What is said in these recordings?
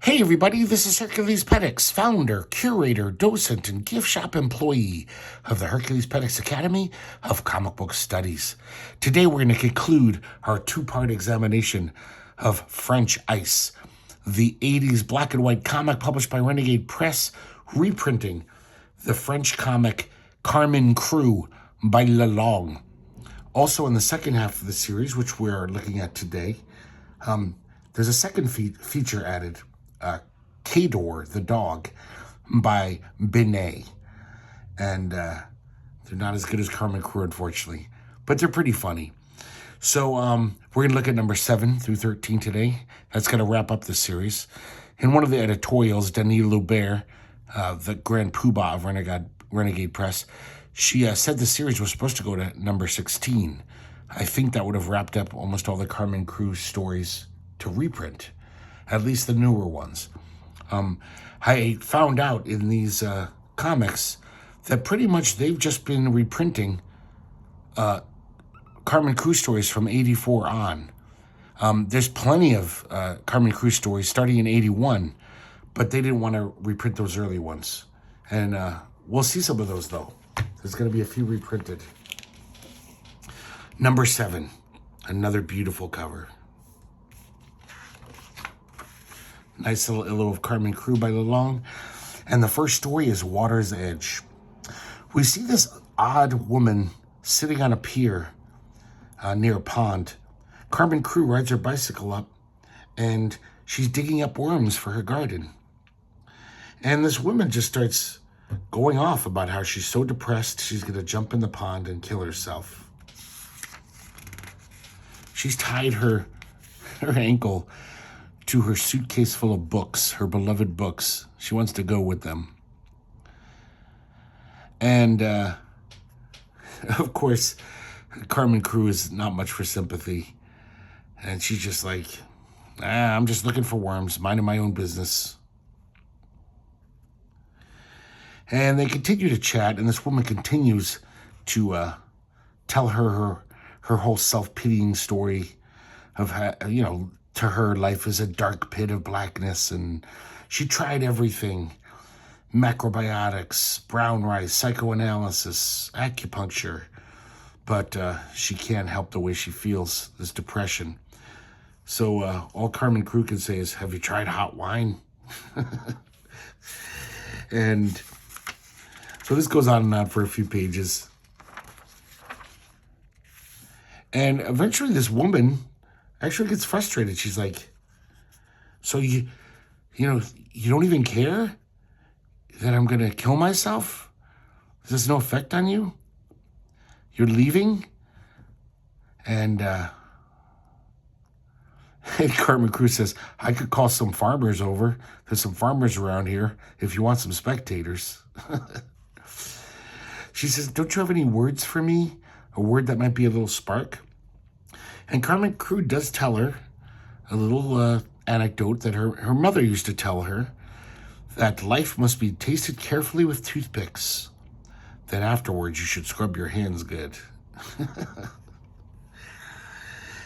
Hey everybody, this is herculespetix, founder, curator, docent, and gift shop employee of the herculespetix Academy of Comic Book Studies. Today we're going to conclude our two-part examination of French Ice, the 80s black and white comic published by Renegade Press, reprinting the French comic Carmen Cru by Lalonde. Also in the second half of the series, which we're looking at today, there's a second feature added, Kador, the dog, by Binet. And they're not as good as Carmen Cru, unfortunately, but they're pretty funny. So we're going to look at number 7 through 13 today. That's going to wrap up the series. In one of the editorials, Denis Loubert, the grand poobah of Renegade Press, she said the series was supposed to go to number 16. I think that would have wrapped up almost all the Carmen Cru stories to reprint, at least the newer ones. I found out in these comics that pretty much they've just been reprinting Carmen Cru stories from 84 on. There's plenty of Carmen Cru stories starting in 81, but they didn't want to reprint those early ones. And we'll see some of those, though. There's going to be a few reprinted. Number 7, another beautiful cover. Nice little illo of Carmen Cru by Lalonde. And the first story is Water's Edge. We see this odd woman sitting on a pier near a pond. Carmen Cru rides her bicycle up, and she's digging up worms for her garden. And this woman just starts going off about how she's so depressed she's going to jump in the pond and kill herself. She's tied her ankle to her suitcase full of books, her beloved books. She wants to go with them. And, of course, Carmen Cru is not much for sympathy. And she's just like, I'm just looking for worms, minding my own business. And they continue to chat, and this woman continues to tell her whole self-pitying story of how, to her, life is a dark pit of blackness, and she tried everything. Macrobiotics, brown rice, psychoanalysis, acupuncture. But she can't help the way she feels, this depression. So all Carmen Cru can say is, have you tried hot wine? And so this goes on and on for a few pages. And eventually this woman actually gets frustrated. She's like, so you don't even care that I'm going to kill myself? Is this no effect on you? You're leaving? And Carmen Cru says, I could call some farmers over. There's some farmers around here if you want some spectators. She says, don't you have any words for me? A word that might be a little spark? And Carmen Cru does tell her a little anecdote that her mother used to tell her, that life must be tasted carefully with toothpicks. Then afterwards, you should scrub your hands good.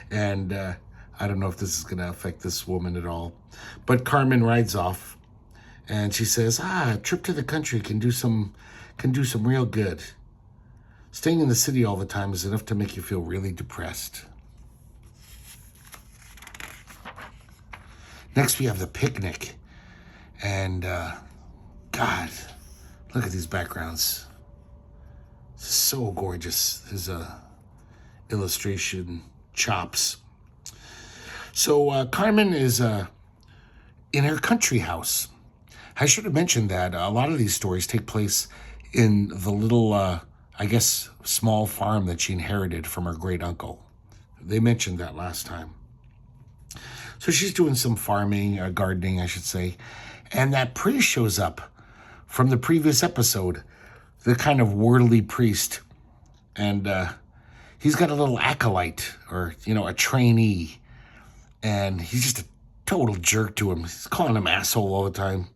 And I don't know if this is going to affect this woman at all. But Carmen rides off, and she says, a trip to the country can do some real good. Staying in the city all the time is enough to make you feel really depressed. Next, we have the picnic. And, God, look at these backgrounds. This is so gorgeous. His illustration chops. So Carmen is in her country house. I should have mentioned that a lot of these stories take place in the little, small farm that she inherited from her great uncle. They mentioned that last time. So she's doing some farming, gardening, I should say. And that priest shows up from the previous episode, the kind of worldly priest. And he's got a little acolyte, or, a trainee. And he's just a total jerk to him. He's calling him asshole all the time.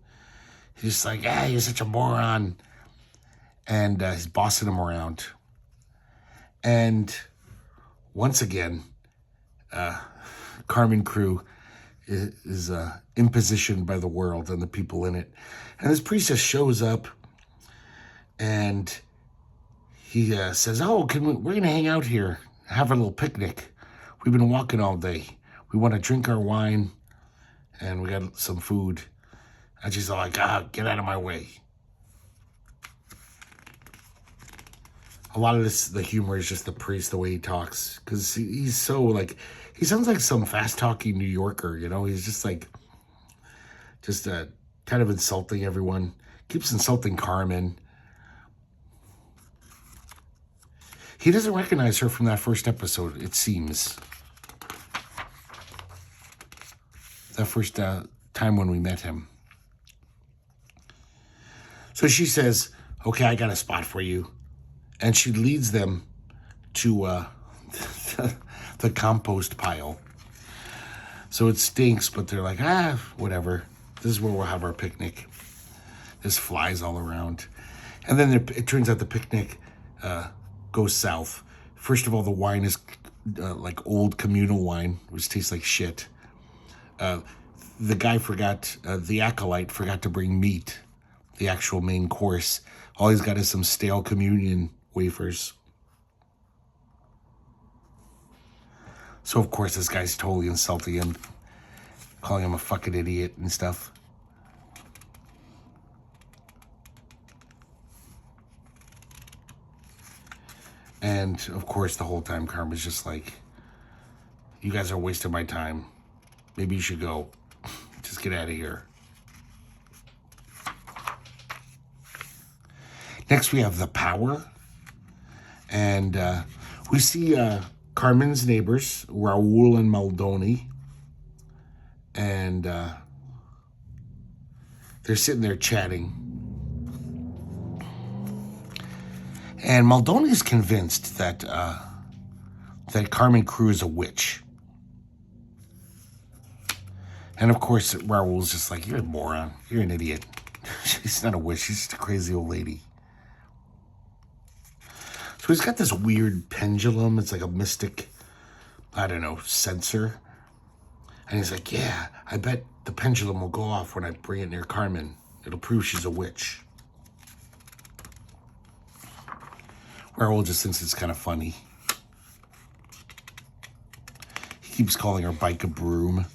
He's just like, you're such a moron. And he's bossing him around. And once again, Carmen Cru is impositioned by the world and the people in it. And this priestess shows up, and he says, "Oh, we're going to hang out here, have a little picnic. We've been walking all day. We want to drink our wine, and we got some food." And she's all like, "Get out of my way." A lot of the humor is just the priest, the way he talks. Because he's so, like, he sounds like some fast-talking New Yorker, you know? He's just, like, kind of insulting everyone. Keeps insulting Carmen. He doesn't recognize her from that first episode, it seems. That first time when we met him. So she says, "Okay, I got a spot for you." And she leads them to the compost pile. So it stinks, but they're like, whatever. This is where we'll have our picnic. There's flies all around. And then it turns out the picnic goes south. First of all, the wine is like old communal wine, which tastes like shit. The guy the acolyte forgot to bring meat, the actual main course. All he's got is some stale communion wafers. So, of course, this guy's totally insulting him, calling him a fucking idiot and stuff. And, of course, the whole time, Carmen's just like, "You guys are wasting my time. Maybe you should go. Just get out of here." Next, we have the power. And we see Carmen's neighbors, Raul and Maldoni. And they're sitting there chatting. And Maldoni is convinced that Carmen Cru is a witch. And of course, Raul's just like, "You're a moron. You're an idiot. She's not a witch. She's just a crazy old lady." So he's got this weird pendulum. It's like a mystic, I don't know, sensor. And he's like, "Yeah, I bet the pendulum will go off when I bring it near Carmen. It'll prove she's a witch." Raul just thinks it's kind of funny. He keeps calling her bike a broom.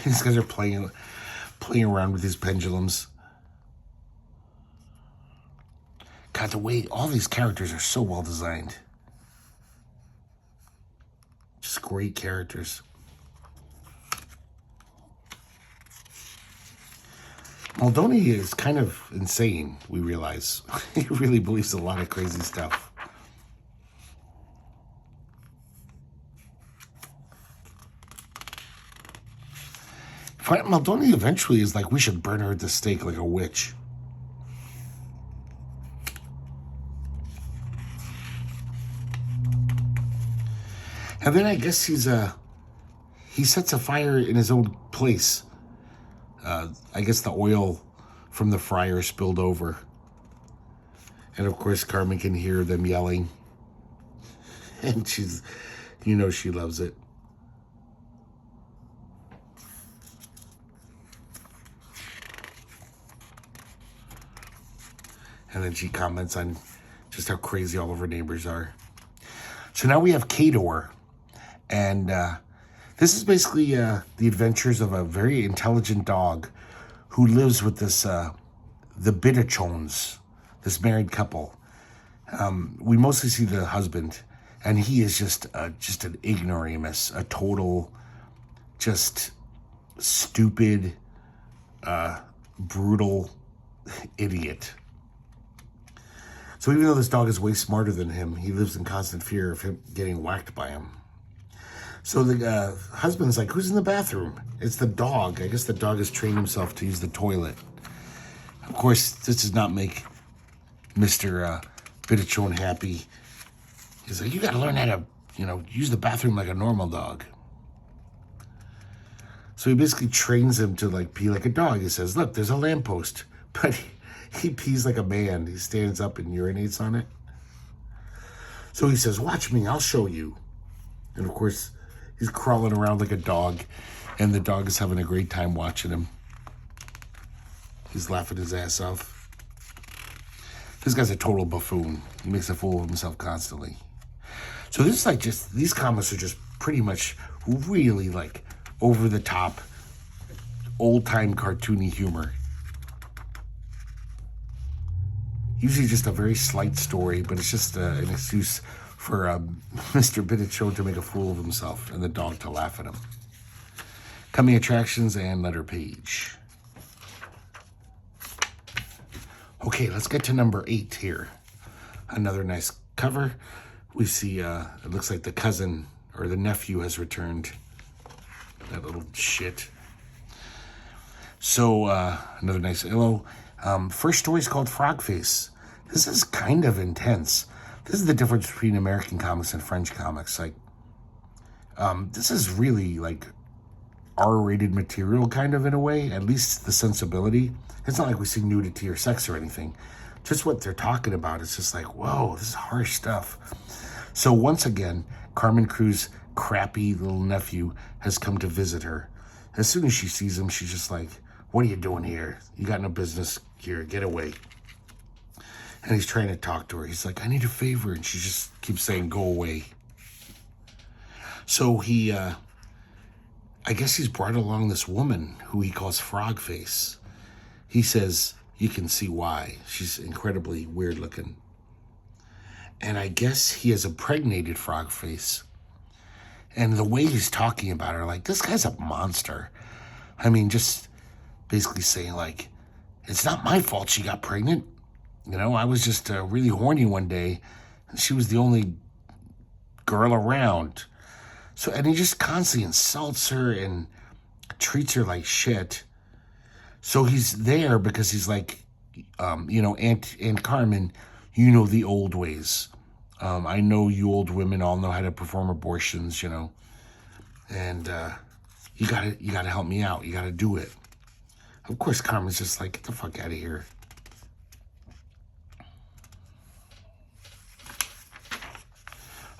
These guys are playing around with these pendulums. God, the way all these characters are so well designed. Just great characters. Maldoni is kind of insane, we realize. He really believes a lot of crazy stuff. Maldoni eventually is like, "We should burn her at the stake like a witch." And then I guess he sets a fire in his own place. I guess the oil from the fryer spilled over. And of course, Carmen can hear them yelling. And she loves it. And then she comments on just how crazy all of her neighbors are. So now we have Kador. And this is basically the adventures of a very intelligent dog who lives with the Binet, this married couple. We mostly see the husband, and he is just an ignoramus, a total, just stupid, brutal idiot. So even though this dog is way smarter than him, he lives in constant fear of him getting whacked by him. So the husband's like, "Who's in the bathroom?" It's the dog. I guess the dog has trained himself to use the toilet. Of course, this does not make Mr. Binet happy. He's like, "You got to learn how to, use the bathroom like a normal dog." So he basically trains him to pee like a dog. He says, "Look, there's a lamppost," but he pees like a man. He stands up and urinates on it. So he says, watch me, I'll show you. And of course, he's crawling around like a dog, and the dog is having a great time watching him. He's laughing his ass off. This guy's a total buffoon. He makes a fool of himself constantly. So this is like these comics are just pretty much really like over the top, old time cartoony humor. Usually just a very slight story, but it's just an excuse for Mr. Binet to make a fool of himself and the dog to laugh at him. Coming attractions and letter page. Okay, let's get to number 8 here. Another nice cover. We see, it looks like the cousin or the nephew has returned. That little shit. So, another nice illo. First story is called Frog Face. This is kind of intense. This is the difference between American comics and French comics. Like, this is really like R-rated material, kind of, in a way. At least the sensibility. It's not like we see nudity or sex or anything. Just what they're talking about. It's just like, whoa, this is harsh stuff. So once again, Carmen Cru's crappy little nephew has come to visit her. As soon as she sees him, she's just like, what are you doing here? You got no business here. Get away. And he's trying to talk to her. He's like, I need a favor. And she just keeps saying, go away. So he, I guess he's brought along this woman who he calls Frog Face. He says, you can see why. She's incredibly weird looking. And I guess he has impregnated Frog Face. And the way he's talking about her, like, this guy's a monster. I mean, just basically saying, like, it's not my fault she got pregnant. You know, I was just really horny one day, and she was the only girl around. So, and he just constantly insults her and treats her like shit. So he's there because he's like, you know, Aunt Carmen, you know the old ways. I know you old women all know how to perform abortions, you know. And you gotta help me out. You gotta do it. Of course, Carmen's just like, get the fuck out of here.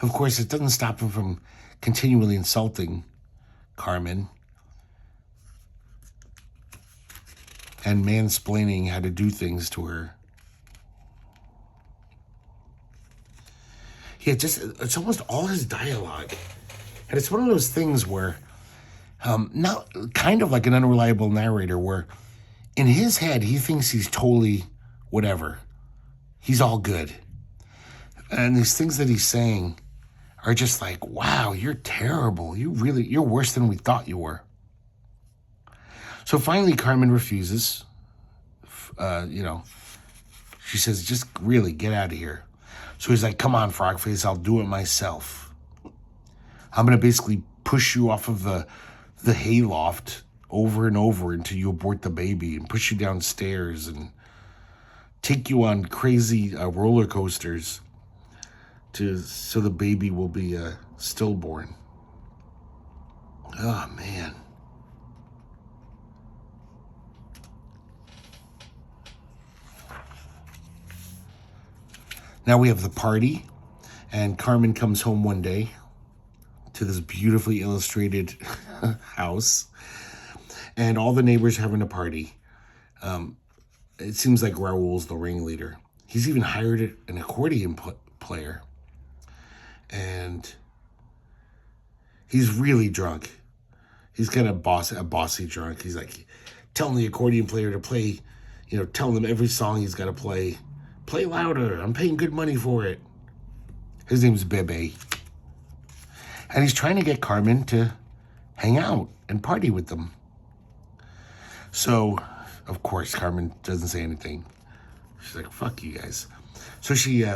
Of course, it doesn't stop him from continually insulting Carmen and mansplaining how to do things to her. Yeah, it's almost all his dialogue. And it's one of those things where, not kind of like an unreliable narrator, where in his head, he thinks he's totally whatever. He's all good. And these things that he's saying are just like, wow, you're terrible. You're worse than we thought you were. So finally, Carmen refuses. You know, she says, just really get out of here. So he's like, come on, Frog Face, I'll do it myself. I'm going to basically push you off of the hayloft over and over until you abort the baby, and push you downstairs and take you on crazy roller coasters so the baby will be stillborn. Oh, man. Now we have the party, and Carmen comes home one day to this beautifully illustrated house, and all the neighbors are having a party. It seems like Raoul's the ringleader. He's even hired an accordion player, and he's really drunk. He's got a bossy drunk. He's like telling the accordion player to play, you know, telling him every song he's got to play. Play louder. I'm paying good money for it. His name's Bebe. And he's trying to get Carmen to hang out and party with them. So, of course, Carmen doesn't say anything. She's like, fuck you guys. So she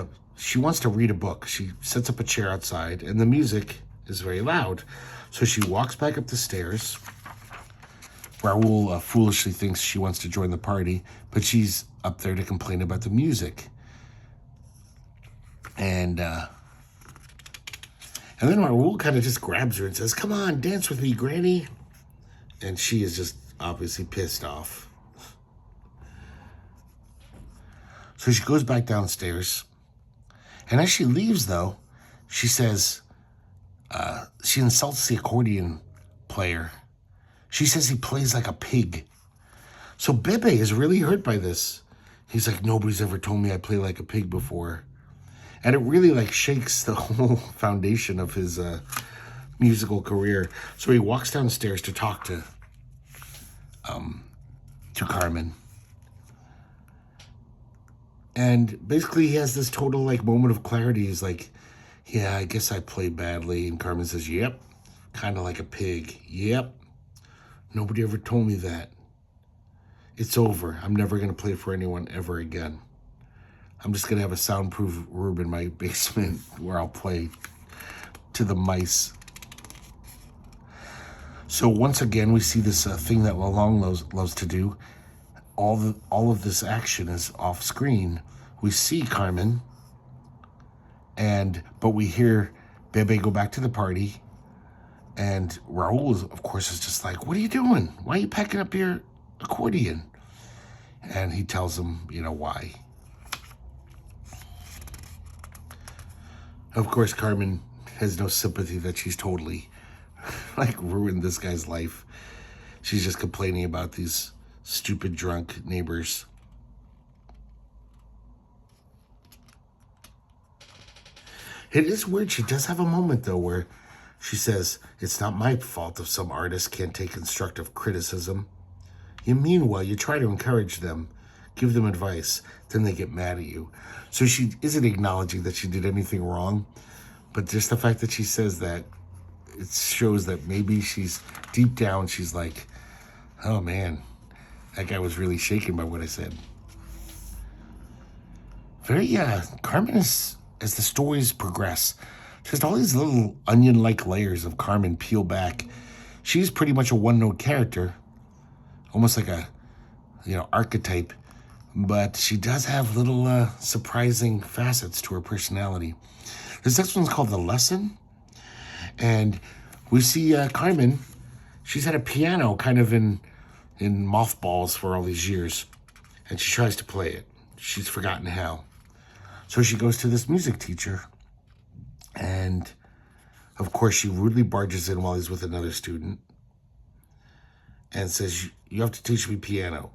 wants to read a book. She sets up a chair outside, and the music is very loud. So she walks back up the stairs. Raoul foolishly thinks she wants to join the party, but she's up there to complain about the music. And then Raoul kind of just grabs her and says, come on, dance with me, Granny. And she is just obviously pissed off. So she goes back downstairs. And as she leaves, though, she says, she insults the accordion player. She says he plays like a pig. So Bebe is really hurt by this. He's like, nobody's ever told me I play like a pig before. And it really like shakes the whole foundation of his musical career. So he walks downstairs to talk to Carmen. And basically he has this total like moment of clarity. He's like, yeah, I guess I play badly. And Carmen says, yep, kind of like a pig. Yep, nobody ever told me that. It's over. I'm never going to play for anyone ever again. I'm just going to have a soundproof room in my basement where I'll play to the mice. So once again, we see this thing that Lalong loves to do. All of this action is off screen. We see Carmen, but we hear Bebe go back to the party, and Raul, of course, is just like, what are you doing? Why are you packing up your accordion? And he tells him, why. Of course, Carmen has no sympathy that she's totally ruined this guy's life. She's just complaining about these stupid drunk neighbors. It is weird. She does have a moment though where she says, it's not my fault if some artists can't take constructive criticism. You mean well, you try to encourage them, give them advice, then they get mad at you. So she isn't acknowledging that she did anything wrong, but just the fact that she says that, it shows that maybe she's deep down, she's like, oh man, that guy was really shaken by what I said. Carmen is, as the stories progress, just all these little onion-like layers of Carmen peel back. She's pretty much a one-note character, almost like a, archetype, but she does have little surprising facets to her personality. This next one's called The Lesson, and we see Carmen. She's had a piano kind of in mothballs for all these years, and she tries to play it. She's forgotten how. So she goes to this music teacher, and of course she rudely barges in while he's with another student and says, you have to teach me piano.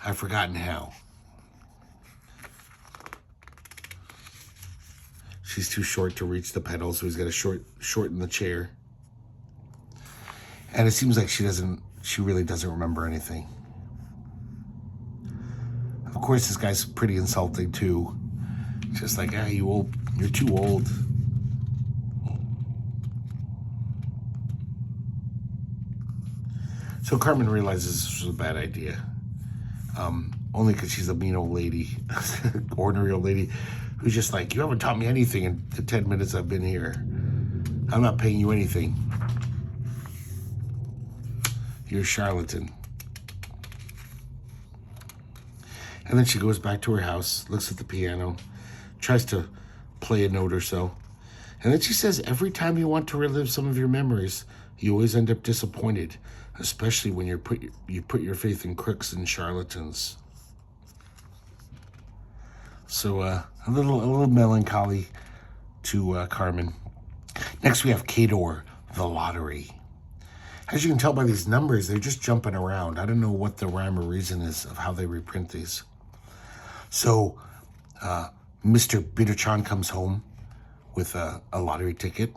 I've forgotten how. She's too short to reach the pedals, so he's got to shorten the chair. And it seems like she really doesn't remember anything. Of course, this guy's pretty insulting too. Just like, you're too old. So Carmen realizes this was a bad idea. Only because she's a mean old lady, ordinary old lady, who's just like, you haven't taught me anything in the 10 minutes I've been here. I'm not paying you anything. You're a charlatan. And then she goes back to her house, looks at the piano, tries to play a note or so. And then she says, every time you want to relive some of your memories, you always end up disappointed, especially when you put your faith in crooks and charlatans. So a little melancholy to Carmen. Next we have Kador, the lottery. As you can tell by these numbers, they're just jumping around. I don't know what the rhyme or reason is of how they reprint these. So Mr. Bitterchan comes home with a lottery ticket.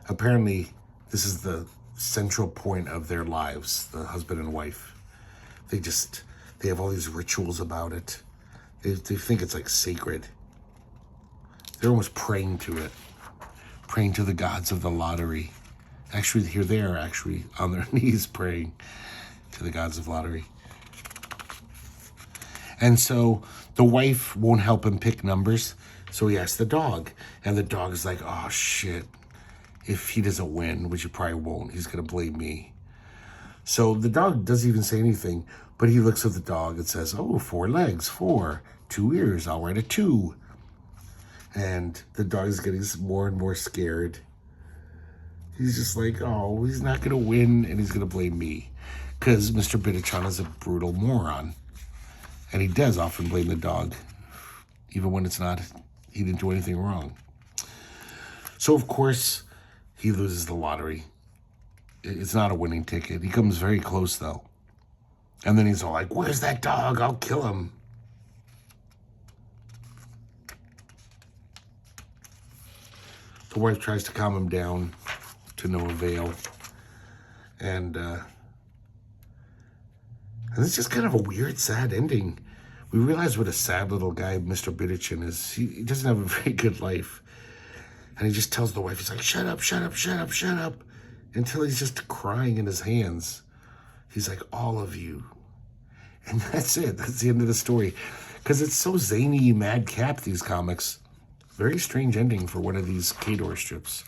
Apparently, this is the central point of their lives, the husband and wife. They have all these rituals about it. They think it's like sacred. They're almost praying to it, praying to the gods of the lottery. Actually, here they are actually on their knees praying to the gods of lottery. And so the wife won't help him pick numbers, so he asks the dog. And the dog is like, oh, shit. If he doesn't win, which he probably won't, he's going to blame me. So the dog doesn't even say anything, but he looks at the dog and says, oh, 4 legs, 4, 2 ears, I'll write a 2. And the dog is getting more and more scared. He's just like, oh, he's not going to win, and he's going to blame me. Because Mr. Bitterchan is a brutal moron. And he does often blame the dog, even when it's not he didn't do anything wrong. So, of course, he loses the lottery. It's not a winning ticket. He comes very close, though. And then he's all like, where's that dog? I'll kill him. The wife tries to calm him down, to no avail. And it's just kind of a weird, sad ending. We realize what a sad little guy Mr. Binet is. He doesn't have a very good life. And he just tells the wife, he's like, shut up, shut up, shut up, shut up. Until he's just crying in his hands. He's like, all of you. And that's it. That's the end of the story. Because it's so zany, madcap, these comics. Very strange ending for one of these Kador strips.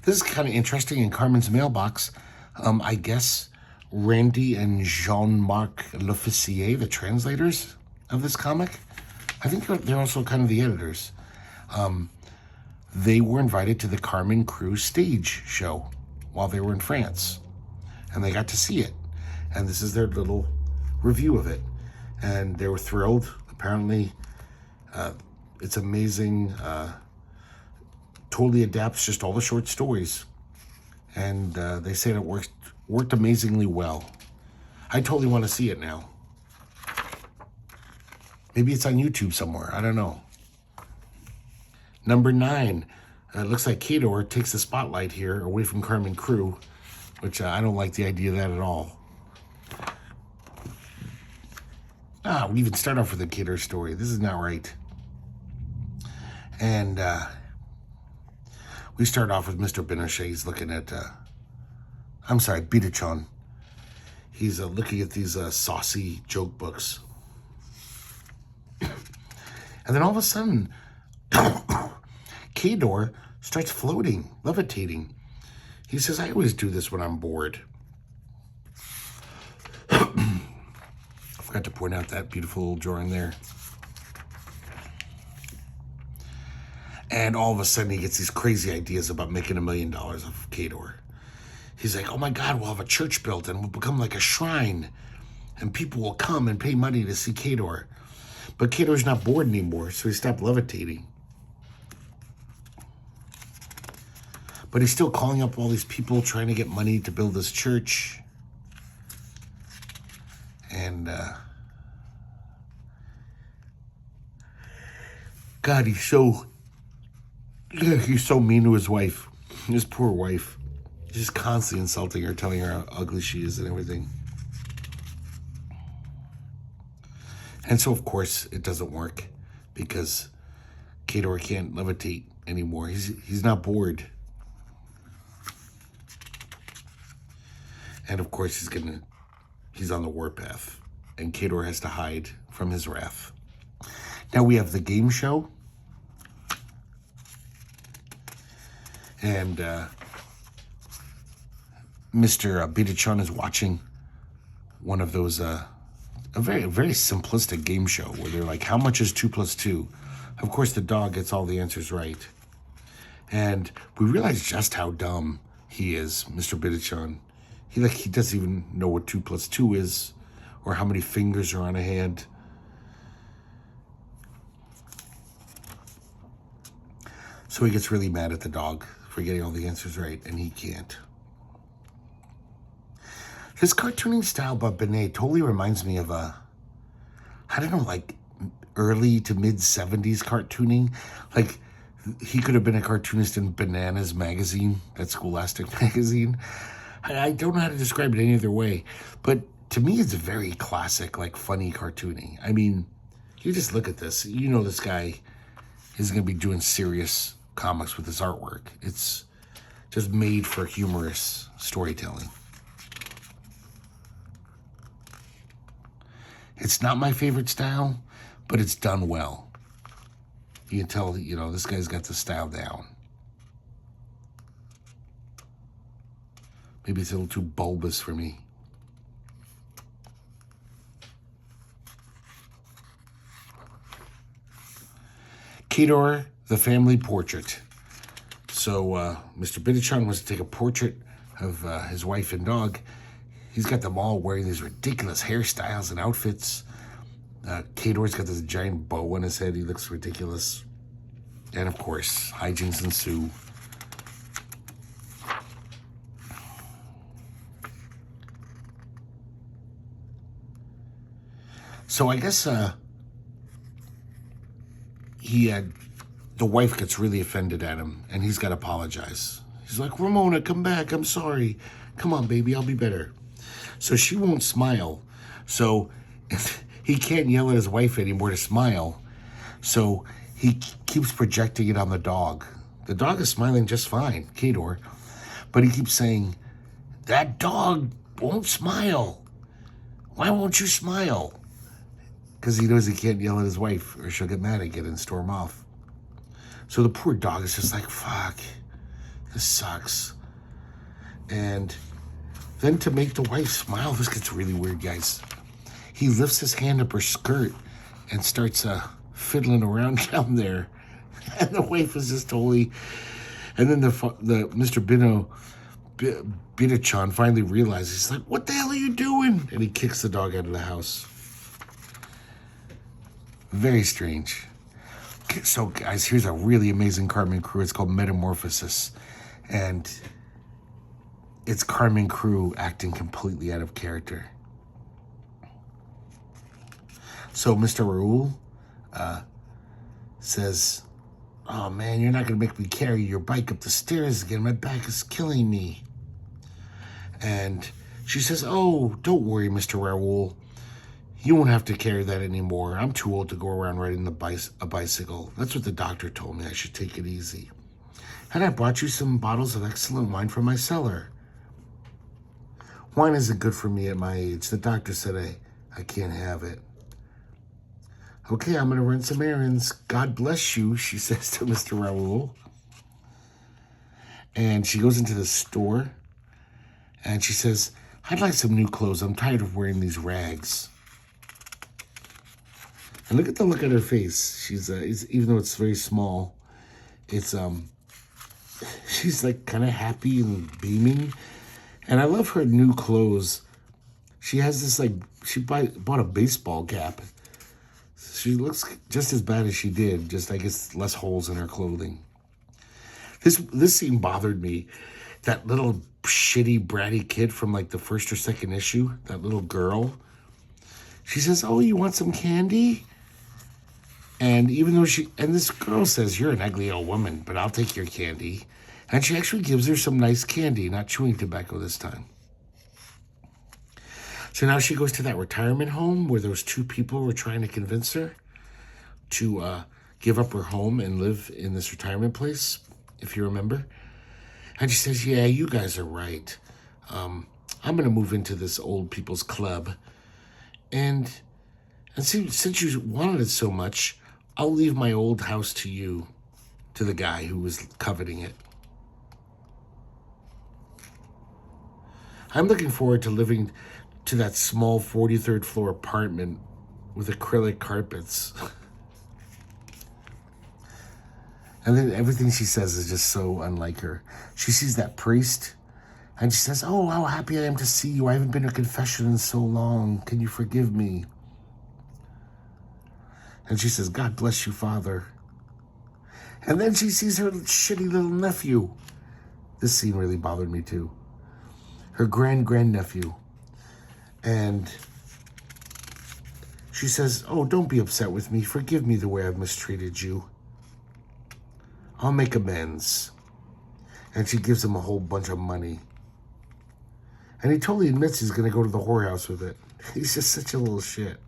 This is kind of interesting. In Carmen's mailbox, I guess Randy and Jean-Marc L'Officier, the translators of this comic, I think they're also kind of the editors. They were invited to the Carmen Cru stage show while they were in France. And they got to see it. And this is their little review of it. And they were thrilled. Apparently, it's amazing. Totally adapts just all the short stories. And they said it worked amazingly well. I totally want to see it now. Maybe it's on YouTube somewhere. I don't know. Number 9. It looks like Kador takes the spotlight here away from Carmen Cru, which I don't like the idea of that at all. We even start off with a Kador story. This is not right. And we start off with Mr. Binet. He's looking at, Binet. He's looking at these saucy joke books. And then all of a sudden, Kador starts floating, levitating. He says, I always do this when I'm bored. I forgot to point out that beautiful little drawing there. And all of a sudden, he gets these crazy ideas about making $1 million of Kador. He's like, oh my God, we'll have a church built and we'll become like a shrine. And people will come and pay money to see Kador. But Kador's not bored anymore, so he stopped levitating. But he's still calling up all these people trying to get money to build this church. And, God, he's so mean to his wife. His poor wife. He's just constantly insulting her, telling her how ugly she is and everything. And so, of course, it doesn't work because Kador can't levitate anymore. He's not bored. And, of course, he's on the warpath. And Kador has to hide from his wrath. Now we have the game show. And Mr. Binet is watching one of those... a very, very simplistic game show where they're like, how much is 2 + 2? Of course, the dog gets all the answers right. And we realize just how dumb he is, Mr. Binet. He doesn't even know what 2 + 2 is or how many fingers are on a hand. So he gets really mad at the dog for getting all the answers right, and he can't. His cartooning style by Binet totally reminds me of like early to mid 70s cartooning. Like he could have been a cartoonist in Bananas magazine, that Scholastic magazine. I don't know how to describe it any other way, but to me it's very classic, like funny cartooning. I mean, you just look at this, you know this guy is going to be doing serious comics with his artwork. It's just made for humorous storytelling. It's not my favorite style, but it's done well. You can tell, this guy's got the style down. Maybe it's a little too bulbous for me. Kador, the family portrait. So Mr. Binet wants to take a portrait of his wife and dog. He's got them all wearing these ridiculous hairstyles and outfits. Kador's got this giant bow on his head. He looks ridiculous. And of course, hijinks ensue. So I guess the wife gets really offended at him, and he's got to apologize. He's like, Ramona, come back. I'm sorry. Come on, baby. I'll be better. So she won't smile. So he can't yell at his wife anymore to smile. So he keeps projecting it on the dog. The dog is smiling just fine, Kador. But he keeps saying, that dog won't smile. Why won't you smile? Because he knows he can't yell at his wife or she'll get mad again and storm off. So the poor dog is just like, fuck, this sucks. And then to make the wife smile, this gets really weird, guys. He lifts his hand up her skirt and starts fiddling around down there. And the wife is just totally... And then the Mr. Binochan finally realizes, he's like, what the hell are you doing? And he kicks the dog out of the house. Very strange. So, guys, here's a really amazing Carmen Cru. It's called Metamorphosis. And it's Carmen Cru acting completely out of character. So Mr. Raoul says, oh, man, you're not going to make me carry your bike up the stairs again. My back is killing me. And she says, oh, don't worry, Mr. Raoul. You won't have to carry that anymore. I'm too old to go around riding a bicycle. That's what the doctor told me. I should take it easy. And I brought you some bottles of excellent wine from my cellar. Wine isn't good for me at my age. The doctor said I can't have it. Okay, I'm going to run some errands. God bless you, she says to Mr. Raoul. And she goes into the store. And she says, I'd like some new clothes. I'm tired of wearing these rags. And look at the look on her face. She's even though it's very small, it's she's like kind of happy and beaming. And I love her new clothes. She has this she bought a baseball cap. She looks just as bad as she did, just I guess less holes in her clothing. This scene bothered me. That little shitty bratty kid from like the first or second issue, that little girl. She says, "Oh, you want some candy?" And even though this girl says, you're an ugly old woman, but I'll take your candy. And she actually gives her some nice candy, not chewing tobacco this time. So now she goes to that retirement home where those two people were trying to convince her to give up her home and live in this retirement place, if you remember. And she says, yeah, you guys are right. I'm going to move into this old people's club. And since you wanted it so much, I'll leave my old house to you, to the guy who was coveting it. I'm looking forward to living to that small 43rd floor apartment with acrylic carpets. And then everything she says is just so unlike her. She sees that priest and she says, oh, how happy I am to see you. I haven't been to confession in so long. Can you forgive me? And she says, God bless you, Father. And then she sees her shitty little nephew. This scene really bothered me too. Her grandnephew. And she says, oh, don't be upset with me. Forgive me the way I've mistreated you. I'll make amends. And she gives him a whole bunch of money. And he totally admits he's going to go to the whorehouse with it. He's just such a little shit.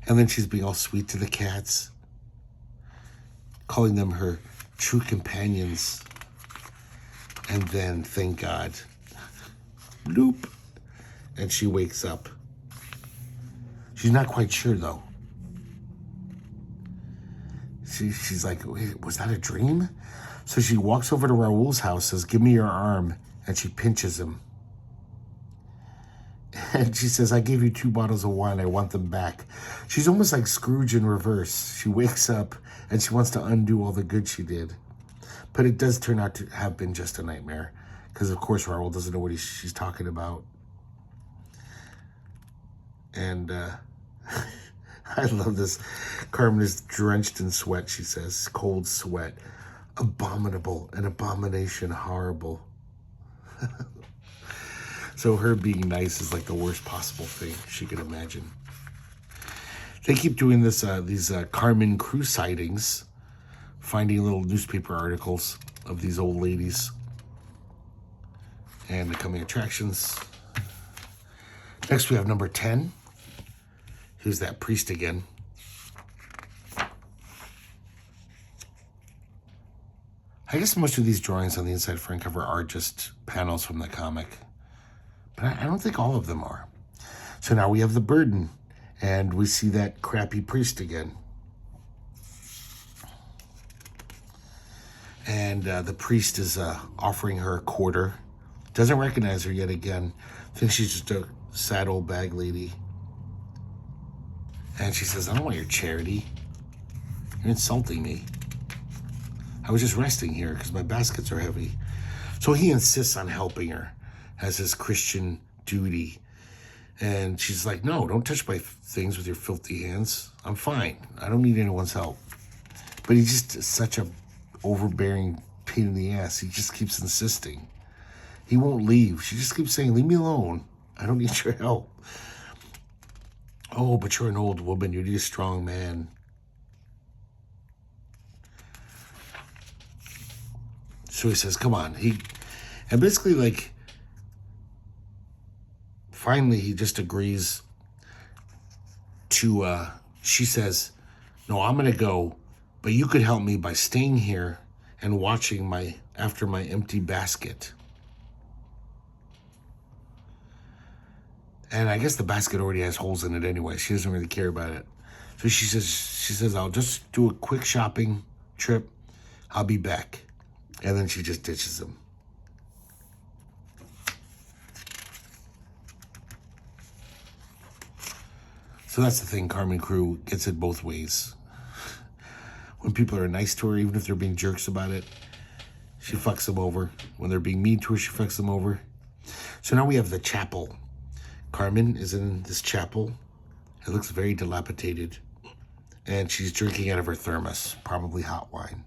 And then she's being all sweet to the cats, calling them her true companions. And then, thank God, bloop, and she wakes up. She's not quite sure, though. She's like, wait, was that a dream? So she walks over to Raoul's house, says, give me your arm, and she pinches him. And she says, I gave you 2 bottles of wine. I want them back. She's almost like Scrooge in reverse. She wakes up and she wants to undo all the good she did. But it does turn out to have been just a nightmare. Because, of course, Raoul doesn't know what she's talking about. And I love this. Carmen is drenched in sweat, she says. Cold sweat. Abominable, an abomination, horrible. So her being nice is like the worst possible thing she could imagine. They keep doing this, these Carmen Cru sightings, finding little newspaper articles of these old ladies and becoming attractions. Next we have number 10. Who's that priest again? I guess most of these drawings on the inside front cover are just panels from the comic, but I don't think all of them are. So now we have the burden, and we see that crappy priest again. And the priest is offering her a quarter. Doesn't recognize her yet again. Thinks she's just a sad old bag lady. And she says, I don't want your charity. You're insulting me. I was just resting here because my baskets are heavy. So he insists on helping her as his Christian duty. And she's like, no, don't touch my things with your filthy hands. I'm fine. I don't need anyone's help. But he's just such a overbearing pain in the ass. He just keeps insisting. He won't leave. She just keeps saying, leave me alone. I don't need your help. Oh, but you're an old woman. You need a strong man. So he says, come on. And basically, like, finally, he just agrees to, she says, no, I'm going to go, but you could help me by staying here and watching after my empty basket. And I guess the basket already has holes in it anyway. She doesn't really care about it. So she says, I'll just do a quick shopping trip. I'll be back. And then she just ditches him. So that's the thing. Carmen Cru gets it both ways. When people are nice to her, even if they're being jerks about it, she fucks them over. When they're being mean to her, she fucks them over. So now we have the chapel. Carmen is in this chapel. It looks very dilapidated. And she's drinking out of her thermos, probably hot wine.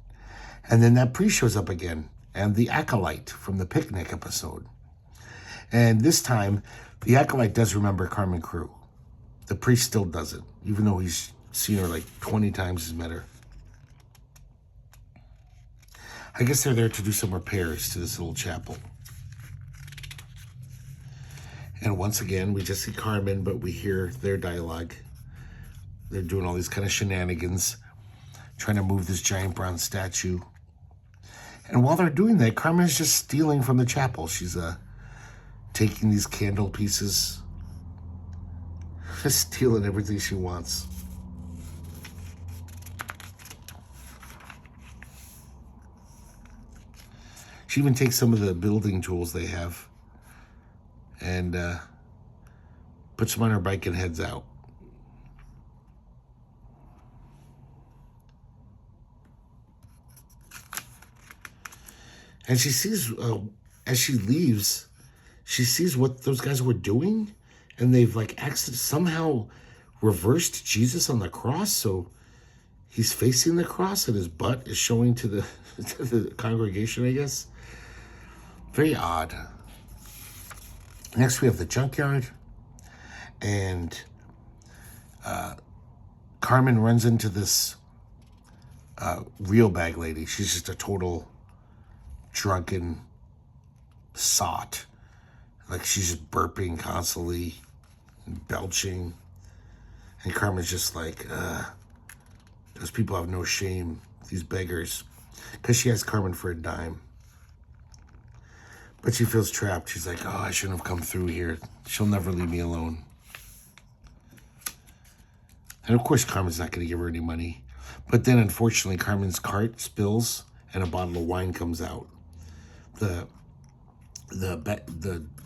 And then that priest shows up again, and the acolyte from the picnic episode. And this time, the acolyte does remember Carmen Cru. The priest still doesn't, even though he's seen her like 20 times, he's met her. I guess they're there to do some repairs to this little chapel. And once again, we just see Carmen, but we hear their dialogue. They're doing all these kind of shenanigans, trying to move this giant bronze statue. And while they're doing that, Carmen is just stealing from the chapel. She's taking these candle pieces, just stealing everything she wants. She even takes some of the building tools they have and puts them on her bike and heads out. And she sees, as she leaves, she sees what those guys were doing, and they've like somehow reversed Jesus on the cross, so he's facing the cross and his butt is showing to the congregation, I guess. Very odd. Next we have the junkyard, and Carmen runs into this real bag lady. She's just a total drunken sot. Like, she's just burping constantly and belching. And Carmen's just like, those people have no shame, these beggars. Because she has Carmen for a dime. But she feels trapped. She's like, oh, I shouldn't have come through here. She'll never leave me alone. And of course, Carmen's not going to give her any money. But then, unfortunately, Carmen's cart spills and a bottle of wine comes out. The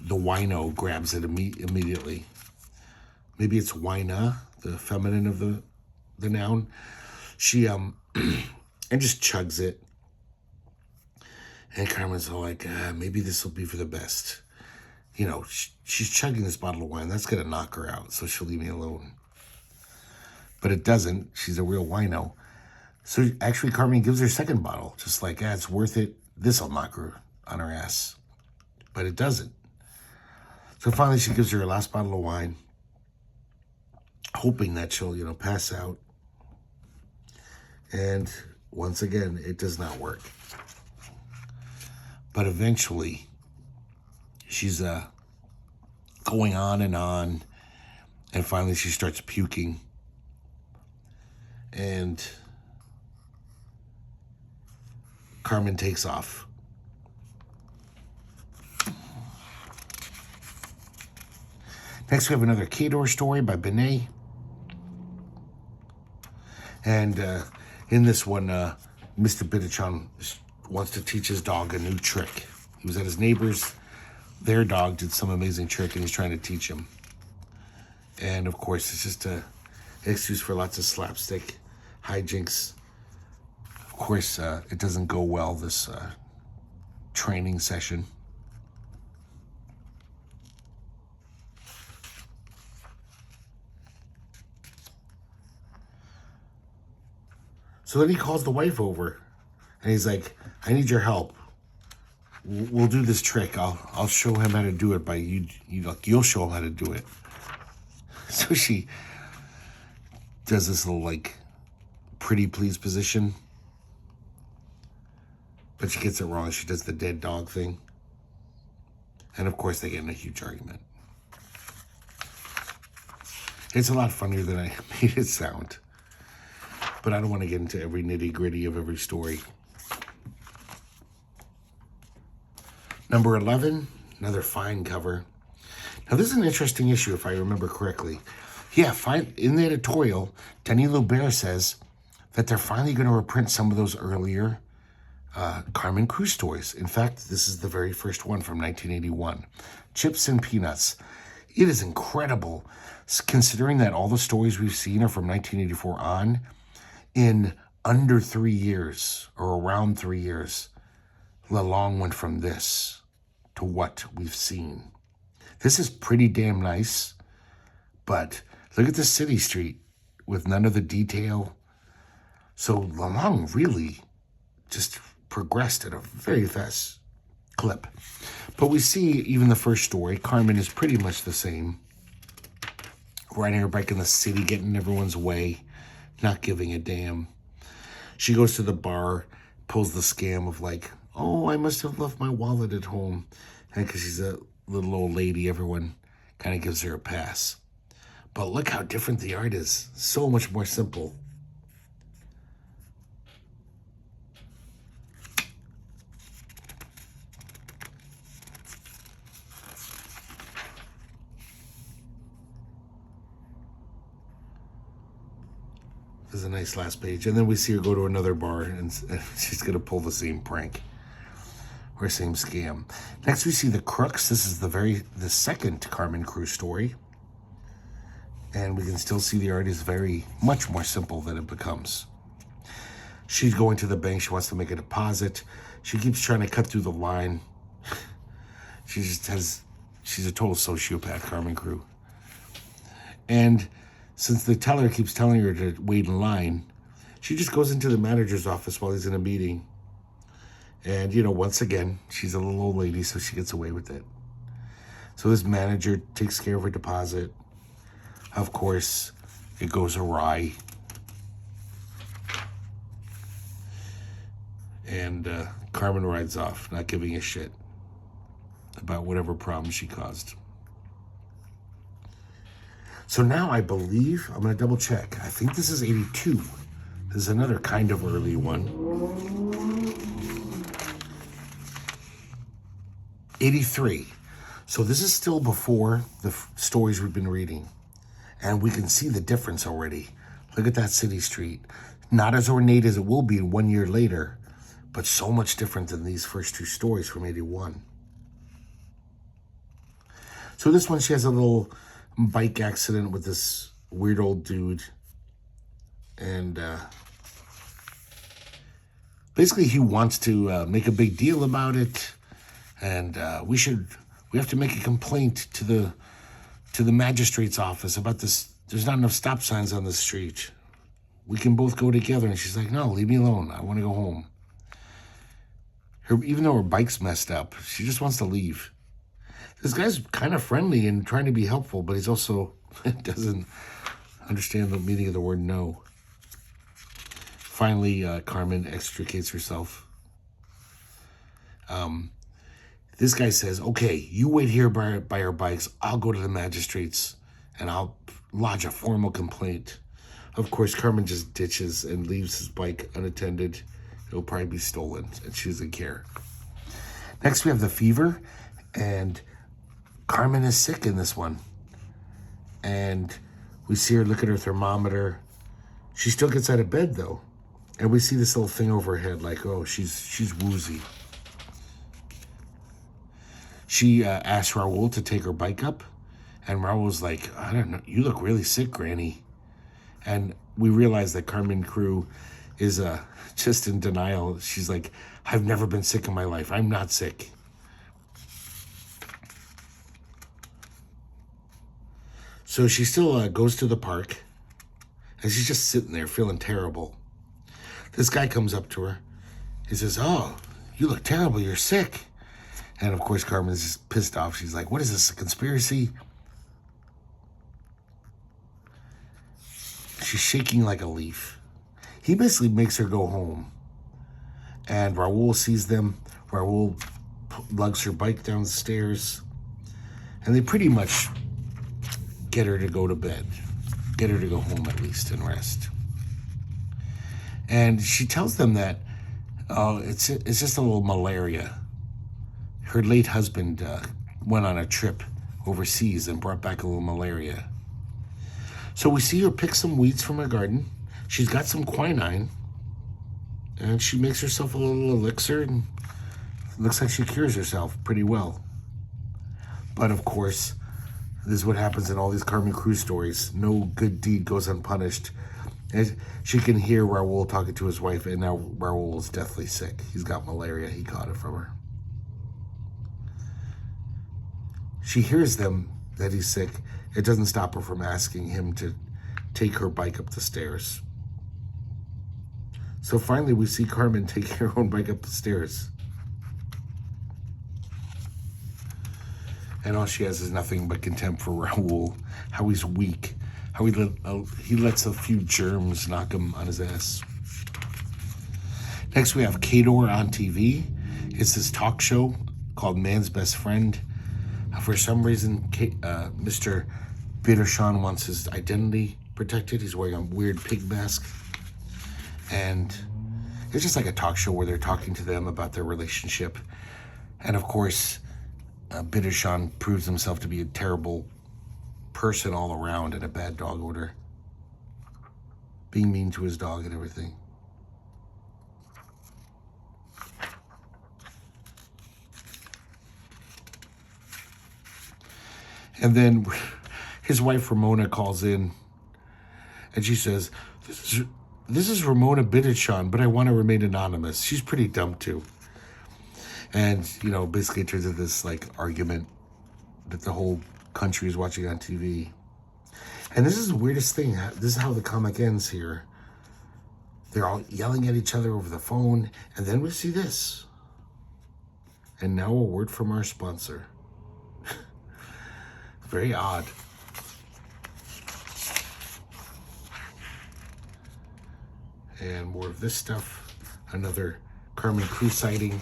wino grabs it immediately. Maybe it's wina, the feminine of the noun. She and just chugs it. And Carmen's all like, maybe this will be for the best. you know, she's chugging this bottle of wine. That's going to knock her out, so she'll leave me alone. But it doesn't. She's a real wino. So actually, Carmen gives her second bottle, just like, it's worth it. This'll knock her on her ass. But it doesn't. So finally, she gives her her last bottle of wine, hoping that she'll, you know, pass out. And once again, it does not work. But eventually, she's going on, and finally she starts puking. And Carmen takes off. Next, we have another Kador story by Binet. And in this one, Mr. Bitachon wants to teach his dog a new trick. He was at his neighbor's. Their dog did some amazing trick, and he's trying to teach him. And, of course, it's just an excuse for lots of slapstick hijinks. Of course, it doesn't go well, this training session. So then he calls the wife over, and he's like, I need your help. We'll do this trick. I'll show him how to do it, but you'll show him how to do it. So she does this little, like, pretty please position. But she gets it wrong. She does the dead dog thing. And, of course, they get in a huge argument. It's a lot funnier than I made it sound. But I don't want to get into every nitty-gritty of every story. Number 11, another fine cover. Now, this is an interesting issue, if I remember correctly. Yeah, fine. In the editorial, Denis Loubert says that they're finally going to reprint some of those earlier Carmen Cru stories. In fact, this is the very first one from 1981, Chips and Peanuts. It is incredible, considering that all the stories we've seen are from 1984 on, in under 3 years, or around 3 years. Lalong went from this to what we've seen. This is pretty damn nice, but look at the city street with none of the detail. So Lalong really just progressed at a very fast clip. But we see even the first story, Carmen is pretty much the same. Riding her bike in the city, getting in everyone's way, not giving a damn. She goes to the bar, pulls the scam of like, oh, I must have left my wallet at home. And because she's a little old lady, everyone kind of gives her a pass. But look how different the art is. So much more simple. There's a nice last page. And then we see her go to another bar, and she's going to pull the same prank. Or same scam. Next, we see the crooks. This is the second Carmen Cru story. And we can still see the art is very much more simple than it becomes. She's going to the bank. She wants to make a deposit. She keeps trying to cut through the line. She's a total sociopath, Carmen Cru. And since the teller keeps telling her to wait in line, she just goes into the manager's office while he's in a meeting. And, you know, once again, she's a little old lady, so she gets away with it. So this manager takes care of her deposit. Of course, it goes awry. And Carmen rides off, not giving a shit about whatever problem she caused. So now I believe, I'm going to double check. I think this is 82. This is another kind of early one. 83. So this is still before the stories we've been reading. And we can see the difference already. Look at that city street. Not as ornate as it will be 1 year later, but so much different than these first two stories from 81. So this one, she has a little bike accident with this weird old dude. And basically he wants to make a big deal about it. And we should We have to make a complaint to the magistrate's office about this. There's not enough stop signs on the street. We can both go together. And she's like, no, leave me alone. I want to go home. Even though her bike's messed up, she just wants to leave. This guy's kind of friendly and trying to be helpful, but he's also doesn't understand the meaning of the word no. Finally, Carmen extricates herself. This guy says, okay, you wait here by our bikes. I'll go to the magistrates and I'll lodge a formal complaint. Of course, Carmen just ditches and leaves his bike unattended. It'll probably be stolen, and she doesn't care. Next, we have the fever, and Carmen is sick in this one. And we see her look at her thermometer. She still gets out of bed, though. And we see this little thing over her head, like, oh, she's woozy. She asks Raul to take her bike up, and Raul's like, I don't know, you look really sick, Granny. And we realize that Carmen Cru is just in denial. She's like, I've never been sick in my life. I'm not sick. So she still goes to the park, and she's just sitting there feeling terrible. This guy comes up to her. He says, oh, you look terrible. You're sick. And, of course, Carmen's just pissed off. She's like, what is this, a conspiracy? She's shaking like a leaf. He basically makes her go home. And Raul sees them. Raul lugs her bike down the stairs. And they pretty much get her to go to bed. Get her to go home at least and rest. And she tells them that, oh, it's just a little malaria. Her late husband went on a trip overseas and brought back a little malaria. So we see her pick some weeds from her garden. She's got some quinine. And she makes herself a little elixir. And it looks like she cures herself pretty well. But of course, this is what happens in all these Carmen Cru stories. No good deed goes unpunished. And she can hear Raul talking to his wife. And now Raul is deathly sick. He's got malaria. He caught it from her. She hears them that he's sick. It doesn't stop her from asking him to take her bike up the stairs. So finally we see Carmen take her own bike up the stairs. And all she has is nothing but contempt for Raul. How he's weak. How he lets a few germs knock him on his ass. Next we have Kador on TV. It's this talk show called Man's Best Friend. For some reason, Mr. Bidershon wants his identity protected. He's wearing a weird pig mask. And it's just like a talk show where they're talking to them about their relationship. And of course, Bidershon proves himself to be a terrible person all around and a bad dog owner. Being mean to his dog and everything. And then his wife Ramona calls in and she says, this is Ramona Bidershon, but I want to remain anonymous. She's pretty dumb too. And, you know, basically it turns into this like argument that the whole country is watching on TV. And this is the weirdest thing. This is how the comic ends here. They're all yelling at each other over the phone. And then we see this. And now a word from our sponsor. Very odd. And more of this stuff. Another Carmen Cru sighting.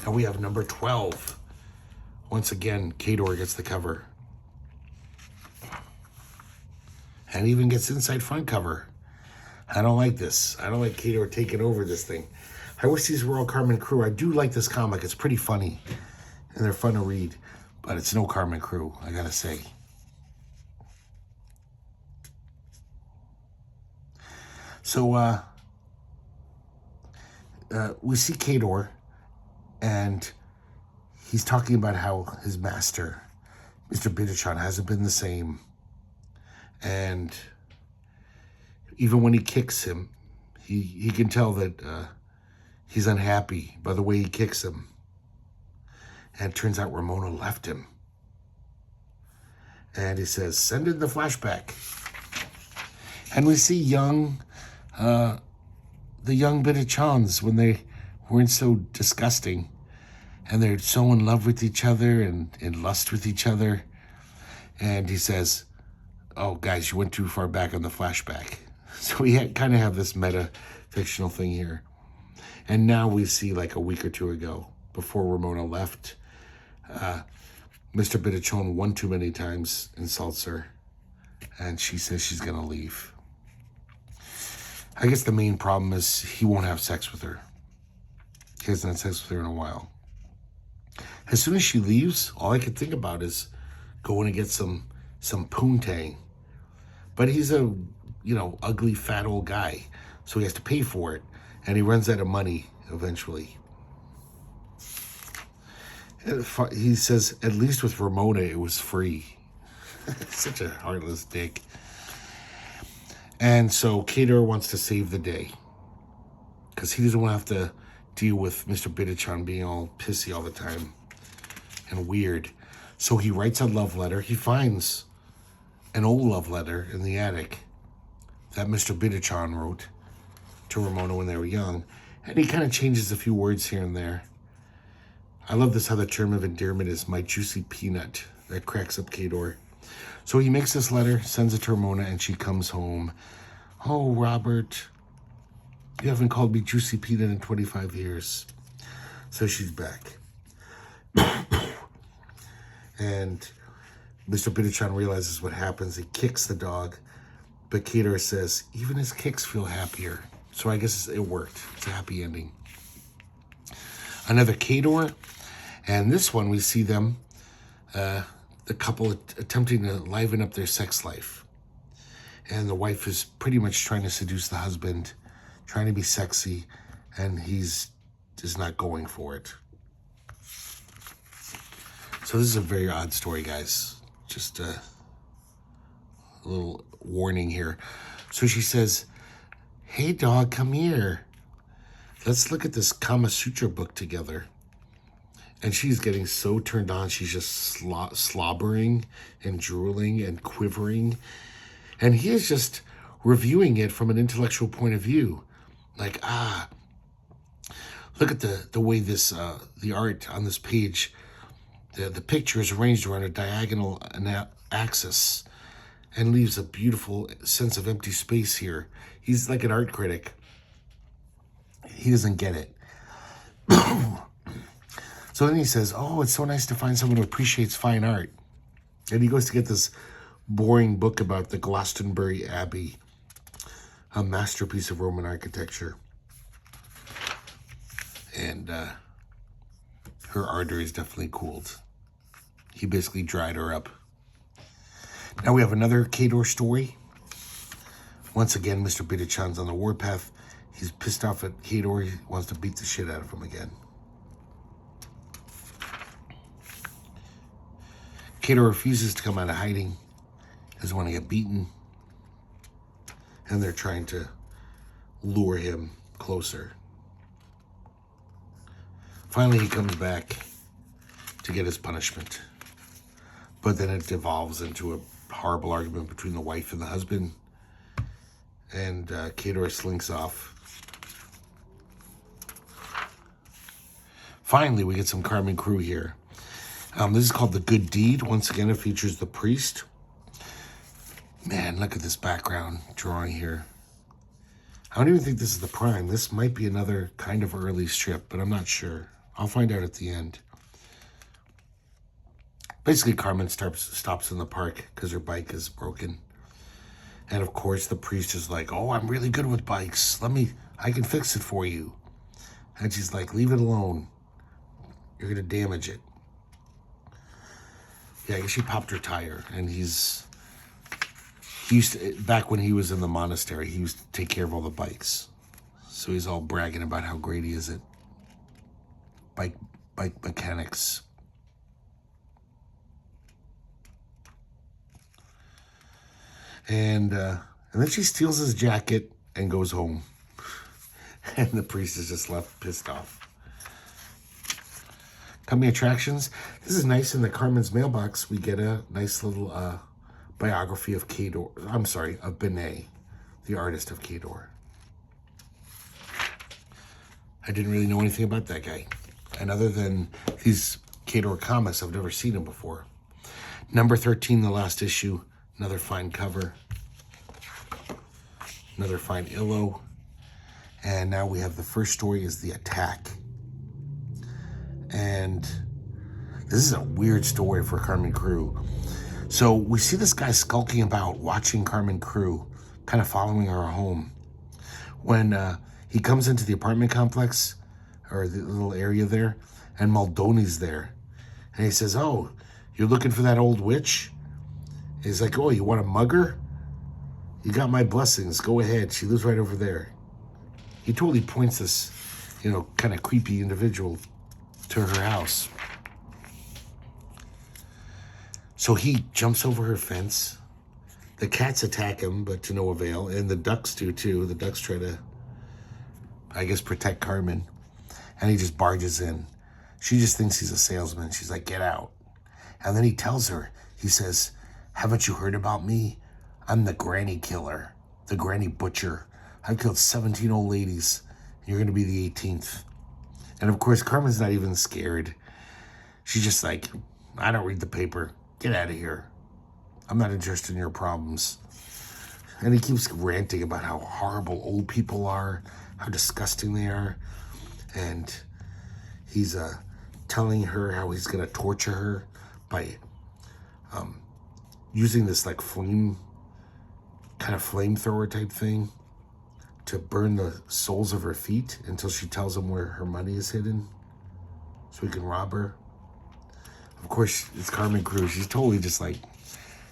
And we have number 12. Once again, Kador gets the cover. And even gets inside front cover. I don't like this. I don't like Kador taking over this thing. I wish these were all Carmen Cru. I do like this comic. It's pretty funny. And they're fun to read. But it's no Carmen Cru, I gotta say. So, we see Kador, and he's talking about how his master, Mr. Bidershon, hasn't been the same. And even when he kicks him, he can tell that he's unhappy by the way he kicks him. And it turns out Ramona left him. And he says, send in the flashback. And we see the young Bitachons when they weren't so disgusting. And they're so in love with each other and in lust with each other. And he says, oh, guys, you went too far back on the flashback. So we kind of have this meta-fictional thing here. And now we see like a week or two ago, before Ramona left, Mr. Bitachon one too many times insults her. And she says she's going to leave. I guess the main problem is he won't have sex with her. He hasn't had sex with her in a while. As soon as she leaves, all I could think about is going to get some poontang. But he's a, ugly, fat old guy. So he has to pay for it. And he runs out of money eventually. He says, at least with Ramona, it was free. Such a heartless dick. And so Kador wants to save the day. Because he doesn't want to have to deal with Mr. Bitachon being all pissy all the time. And weird. So he writes a love letter. He finds an old love letter in the attic that Mr. Bitachon wrote to Ramona when they were young. And he kind of changes a few words here and there. I love this, how the term of endearment is my juicy peanut. That cracks up Kador. So he makes this letter, sends it to Ramona, and she comes home. Oh, Robert, you haven't called me juicy peanut in 25 years. So she's back. And Mr. Bitachon realizes what happens. He kicks the dog. But Kador says, even his kicks feel happier. So I guess it worked. It's a happy ending. Another Kador. And this one, we see them, the couple attempting to liven up their sex life. And the wife is pretty much trying to seduce the husband, trying to be sexy, and he's just not going for it. So this is a very odd story, guys. Just a little warning here. So she says, hey, dog, come here. Let's look at this Kama Sutra book together. And she's getting so turned on. She's just slobbering and drooling and quivering. And he is just reviewing it from an intellectual point of view. Like, look at the way this, the art on this page, the picture is arranged around a diagonal axis and leaves a beautiful sense of empty space here. He's like an art critic. He doesn't get it. So then he says, oh, it's so nice to find someone who appreciates fine art. And he goes to get this boring book about the Glastonbury Abbey, a masterpiece of Roman architecture. And her ardor is definitely cooled. He basically dried her up. Now we have another Kador story. Once again, Mr. Bitachon's on the warpath. He's pissed off at Kador. He wants to beat the shit out of him again. Kador refuses to come out of hiding. Doesn't want to get beaten. And they're trying to lure him closer. Finally, he comes back to get his punishment. But then it devolves into a horrible argument between the wife and the husband. And Kador slinks off. Finally, we get some Carmen Cru here. This is called The Good Deed. Once again, it features the priest. Man, look at this background drawing here. I don't even think this is the prime. This might be another kind of early strip, but I'm not sure. I'll find out at the end. Basically, Carmen stops in the park because her bike is broken. And of course, the priest is like, oh, I'm really good with bikes. I can fix it for you. And she's like, leave it alone. You're going to damage it. Yeah, I guess she popped her tire. And he used to, back when he was in the monastery, he used to take care of all the bikes. So he's all bragging about how great he is at bike mechanics. And then she steals his jacket and goes home. And the priest is just left pissed off. Coming attractions. This is nice. In the Carmen's mailbox, we get a nice little biography of Kador. I'm sorry, of Binet, the artist of Kador. I didn't really know anything about that guy. And other than these Kador comics, I've never seen him before. Number 13, the last issue. Another fine cover. Another fine illo. And now we have the first story is The Attack. And this is a weird story for Carmen Cru. So we see this guy skulking about, watching Carmen Cru, kind of following her home. When he comes into the apartment complex, or the little area there, and Maldoni's there. And he says, oh, you're looking for that old witch? He's like, oh, you want to mug her? You got my blessings. Go ahead. She lives right over there. He totally points this, kind of creepy individual to her house. So he jumps over her fence. The cats attack him, but to no avail. And the ducks do too. The ducks try to, I guess, protect Carmen. And he just barges in. She just thinks he's a salesman. She's like, get out. And then he tells her, he says, haven't you heard about me? I'm the granny killer, the granny butcher. I've killed 17 old ladies. You're going to be the 18th. And of course, Carmen's not even scared. She's just like, I don't read the paper. Get out of here. I'm not interested in your problems. And he keeps ranting about how horrible old people are, how disgusting they are. And he's telling her how he's going to torture her by using this like flamethrower type thing to burn the soles of her feet until she tells him where her money is hidden so he can rob her. Of course, it's Carmen Cru. She's totally just like,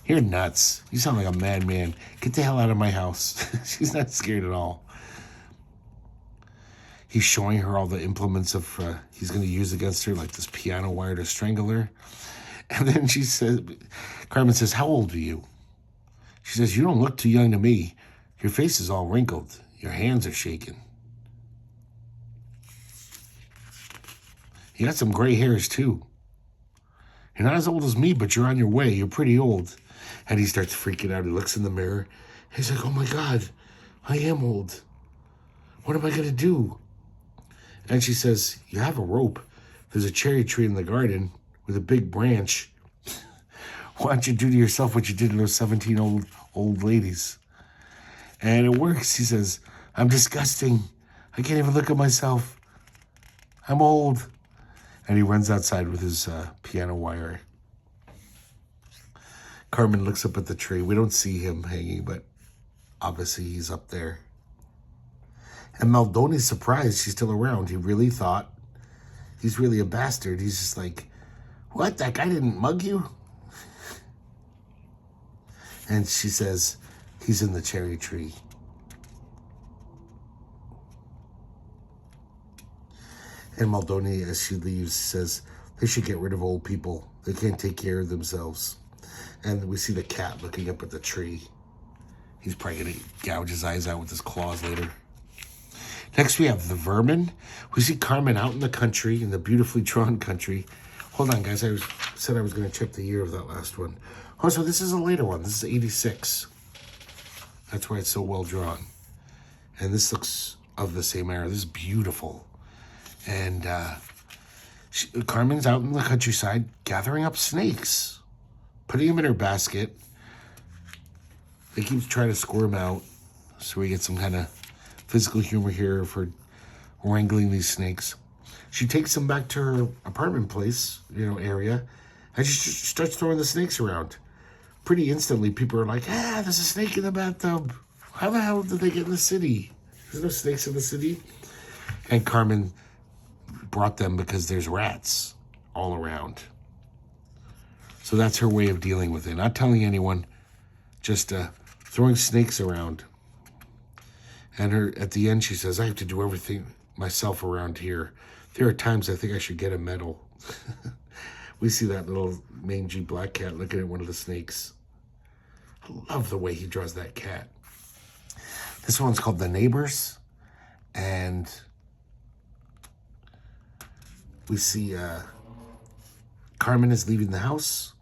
you're nuts. You sound like a madman. Get the hell out of my house. She's not scared at all. He's showing her all the implements of he's going to use against her, like this piano wire to strangle her. And then Carmen says, how old are you? She says, you don't look too young to me. Your face is all wrinkled. Your hands are shaking. You got some gray hairs too. You're not as old as me, but you're on your way. You're pretty old. And he starts freaking out. He looks in the mirror. He's like, oh my God, I am old. What am I going to do? And she says, you have a rope. There's a cherry tree in the garden with a big branch. Why don't you do to yourself what you did to those 17 old ladies? And it works. He says, I'm disgusting. I can't even look at myself. I'm old. And he runs outside with his piano wire. Carmen looks up at the tree. We don't see him hanging, but obviously he's up there. And Maldoni's surprised she's still around. He really thought he's really a bastard. He's just like, what? That guy didn't mug you? And she says, he's in the cherry tree. And Maldoni, as she leaves, says, they should get rid of old people. They can't take care of themselves. And we see the cat looking up at the tree. He's probably going to gouge his eyes out with his claws later. Next, we have the vermin. We see Carmen out in the country, in the beautifully drawn country. Hold on, guys. I said I was going to check the year of that last one. Oh, so this is a later one. This is 86. That's why it's so well drawn. And this looks of the same era. This is beautiful. And Carmen's out in the countryside gathering up snakes, putting them in her basket. They keep trying to squirm out. So we get some kind of physical humor here for wrangling these snakes. She takes them back to her apartment place, area, and she starts throwing the snakes around. Pretty instantly, people are like, there's a snake in the bathtub. How the hell did they get in the city? There's no snakes in the city. And Carmen brought them because there's rats all around. So that's her way of dealing with it. Not telling anyone, just throwing snakes around. And at the end, she says, I have to do everything myself around here. There are times I think I should get a medal. We see that little mangy black cat looking at one of the snakes. I love the way he draws that cat. This one's called The Neighbors. And we see Carmen is leaving the house.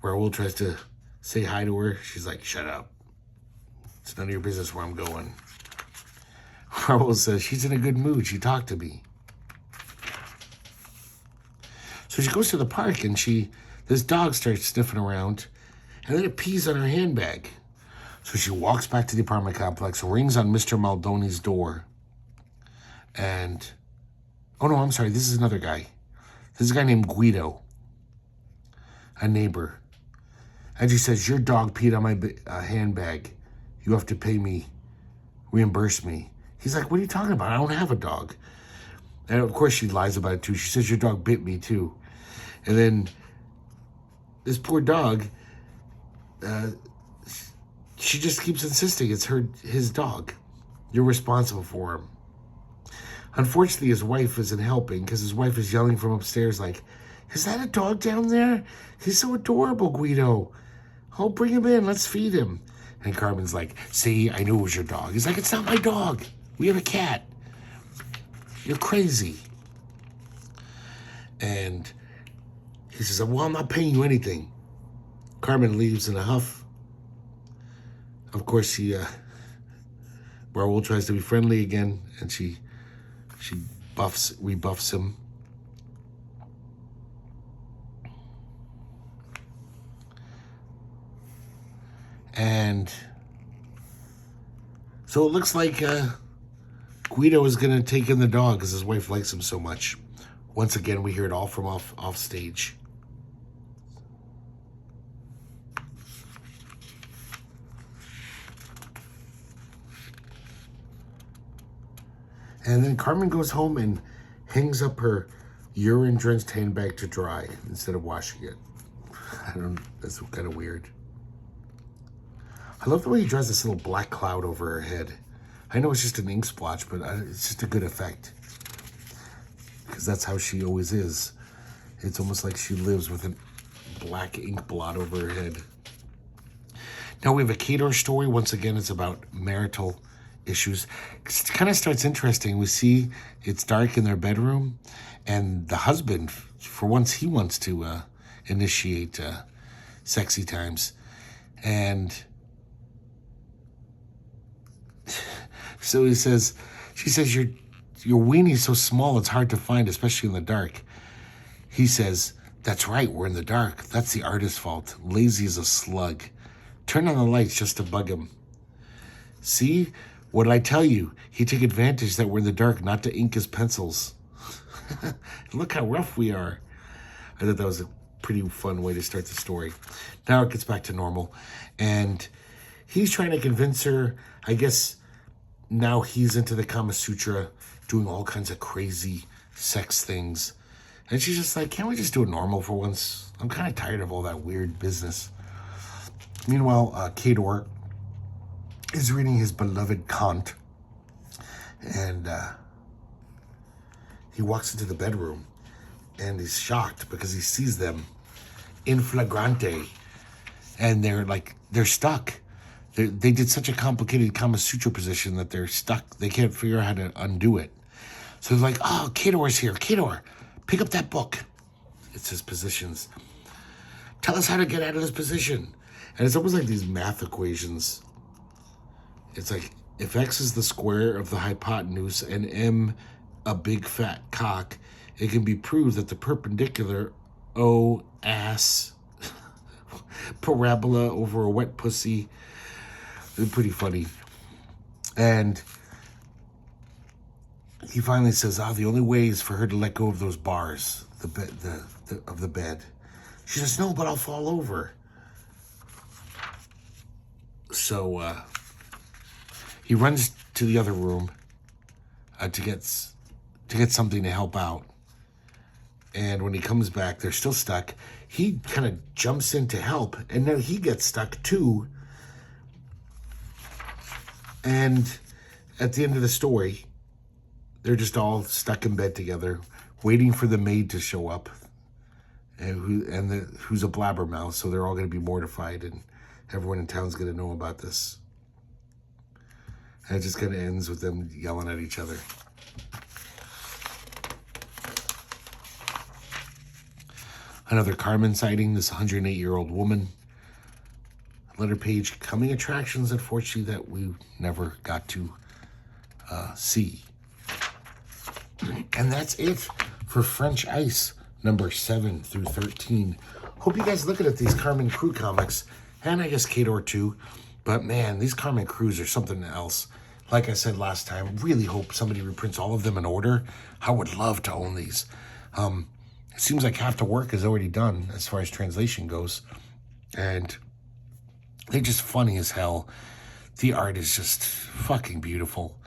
Raul tries to say hi to her. She's like, shut up. It's none of your business where I'm going. Raul says, she's in a good mood. She talked to me. So she goes to the park and this dog starts sniffing around and then it pees on her handbag. So she walks back to the apartment complex, rings on Mr. Maldoni's door. And, oh no, I'm sorry, this is another guy. This is a guy named Guido, a neighbor. And she says, your dog peed on my handbag. You have to pay me, reimburse me. He's like, what are you talking about? I don't have a dog. And of course she lies about it too. She says, your dog bit me too. And then this poor dog, she just keeps insisting it's his dog. You're responsible for him. Unfortunately, his wife isn't helping because his wife is yelling from upstairs like, is that a dog down there? He's so adorable, Guido. Oh, bring him in. Let's feed him. And Carmen's like, see, I knew it was your dog. He's like, it's not my dog. We have a cat. You're crazy. And he says, well, I'm not paying you anything. Carmen leaves in a huff. Of course, Raul tries to be friendly again, and she rebuffs him. And so it looks like Guido is going to take in the dog because his wife likes him so much. Once again, we hear it all from off stage. And then Carmen goes home and hangs up her urine-drenched handbag to dry instead of washing it. That's kind of weird. I love the way he draws this little black cloud over her head. I know it's just an ink splotch, but it's just a good effect. Because that's how she always is. It's almost like she lives with a black ink blot over her head. Now we have a Kador story. Once again, it's about marital issues. It kind of starts interesting. We see it's dark in their bedroom, and the husband, for once, he wants to initiate sexy times. And so she says, your weenie's so small it's hard to find, especially in the dark. He says, that's right, we're in the dark. That's the artist's fault. Lazy as a slug. Turn on the lights just to bug him. See? What did I tell you? He took advantage that we're in the dark not to ink his pencils. Look how rough we are. I thought that was a pretty fun way to start the story. Now it gets back to normal. And he's trying to convince her, I guess now he's into the Kama Sutra, doing all kinds of crazy sex things. And she's just like, can't we just do it normal for once? I'm kind of tired of all that weird business. Meanwhile, Kador is reading his beloved Kant, and he walks into the bedroom, and he's shocked because he sees them in flagrante, and they're stuck. They did such a complicated Kama Sutra position that they're stuck. They can't figure out how to undo it. So they're like, oh, Kador's here. Kador, pick up that book. It's his positions. Tell us how to get out of this position. And it's almost like these math equations. It's like, if X is the square of the hypotenuse and M a big fat cock, it can be proved that the perpendicular O ass parabola over a wet pussy. It's pretty funny. And he finally says, the only way is for her to let go of those bars, of the bed. She says, no, but I'll fall over. So he runs to the other room to get something to help out. And when he comes back, they're still stuck. He kind of jumps in to help, and now he gets stuck too. And at the end of the story, they're just all stuck in bed together, waiting for the maid to show up, who's a blabbermouth. So they're all going to be mortified, and everyone in town's going to know about this. And it just kind of ends with them yelling at each other. Another Carmen sighting, this 108-year-old woman. Letter page, coming attractions, unfortunately, that we never got to see. And that's it for French Ice, number 7 through 13. Hope you guys looking at these Carmen Cru comics, and I guess Kador too. But man, these Carmen Crus are something else. Like I said last time, really hope somebody reprints all of them in order. I would love to own these. It seems like half the work is already done as far as translation goes. And they're just funny as hell. The art is just fucking beautiful.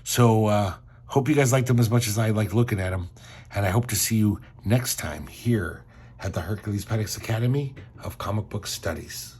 So, hope you guys liked them as much as I like looking at them. And I hope to see you next time here at the Herculespetix Academy of Comic Book Studies.